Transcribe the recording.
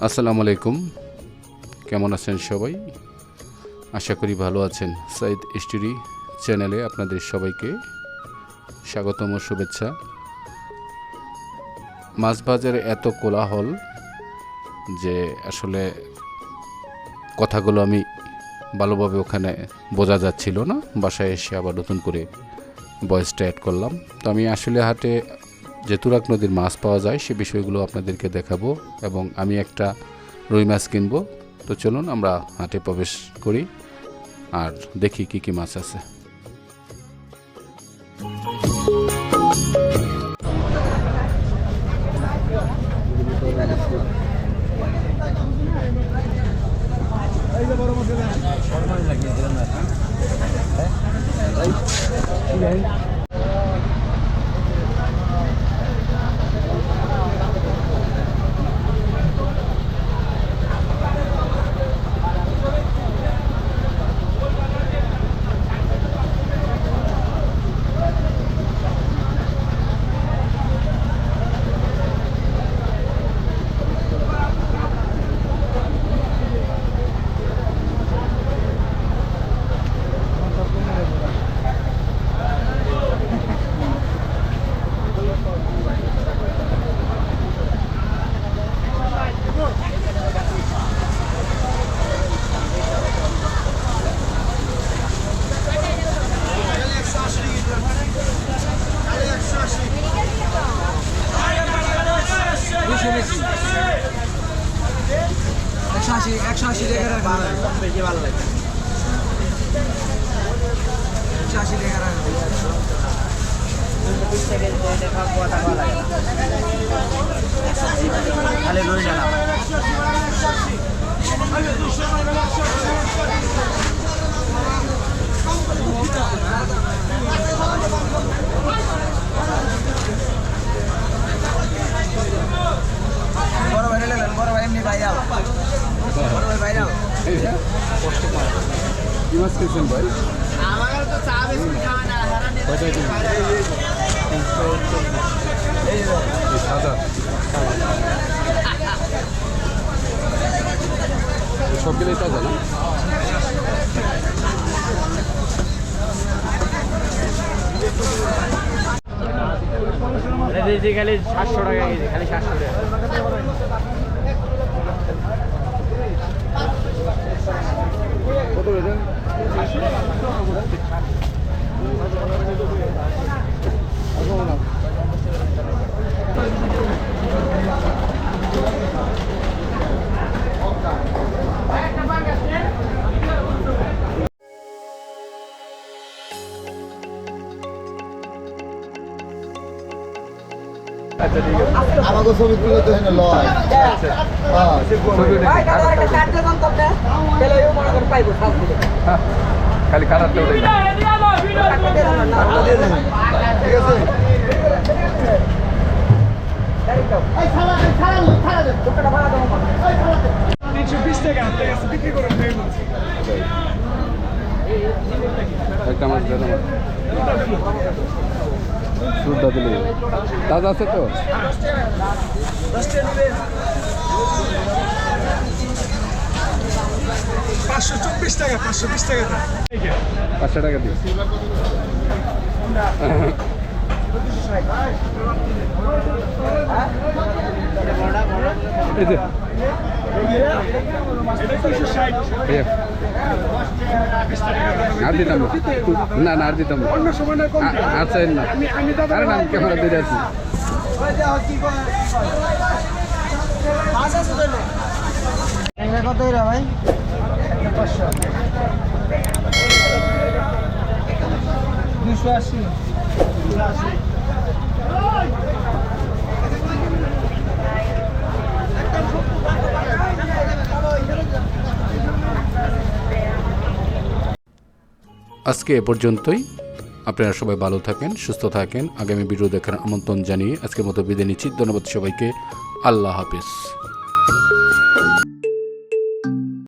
আসসালামু আলাইকুম, কেমন আছেন সবাই? আশা করি ভালো আছেন। সাইদ স্টোরি চ্যানেলে আপনাদের সবাইকে স্বাগতম ও শুভেচ্ছা। মাছ বাজারে এত কোলাহল যে আসলে কথাগুলো আমি ভালোভাবে ওখানে বোঝা যাচ্ছিল না। বাসায় এসে আবার নতুন করে ভয়েসটা অ্যাড করলাম। তো আমি আসলে হাটে যে তুরাগ নদীর মাছ পাওয়া যায় সে বিষয়গুলো আপনাদেরকে দেখাবো এবং আমি একটা রুই মাছ কিনবো। তো চলুন আমরা হাটে প্রবেশ করি আর দেখি কি কি মাছ আছে। একশো আশি টাকা বেশি ভালো লাগে। 180 টাকা খালি রই না বড় ভাই নিলেন, বড় ভাই এমনি ভাইরাল, বড় ভাই ভাইরাল। কি মাছ খেয়েছেন ভাই? আমার তো চা বিস্কুট খাওয়া না, সাদা সবগুলোই তাজা না? খালি 700 টাকা কেজি, খালি 700 টাকা। কত বেজন? আমাকে ছবি তুলে তো হেনে লয়। খালি খারাপ তো ঠিক আছে। একটা মাছ দেন আমার। সুরটা দিলে তাজা আছে তো? 524 টাকা, 520 টাকা। 500 টাকা দিই। এই যে আর দিতাম না, না আর দিতাম না। আচ্ছা না, আরে না, আমি ক্যামেরা দিয়ে আছি। কত এরা ভাই? 500, 280, 280। আজকে এ পর্যন্তই। আপনারা সবাই ভালো থাকেন, সুস্থ থাকেন। আগামী ভিডিও দেখার আমন্ত্রণ জানিয়ে আজকের মতো বিদায় নিচ্ছি। ধন্যবাদ সবাইকে। আল্লাহ হাফিজ।